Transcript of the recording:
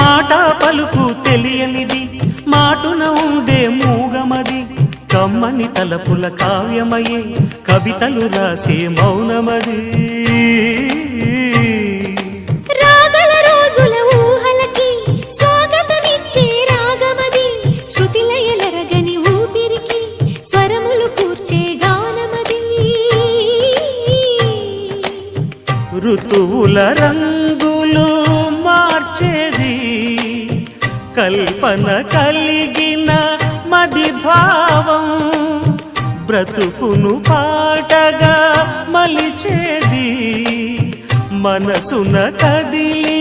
మాట పలుకు తెలియనిది మాటున ఉండే మూగమది కమ్మని తలపుల కావ్యమయే కవితలు రాసే మౌనమది రాగల రోజుల ఊహలకి స్వాగతమిచ్చే రాగమది శృతిలయలరగని ఊపిరికి స్వరములు కూర్చే గానమది ఋతువుల రంగులు మార్చేది కల్పన కలిగిన మది భావం బ్రతుకును పాటగా మలిచేది మనసున కదిలి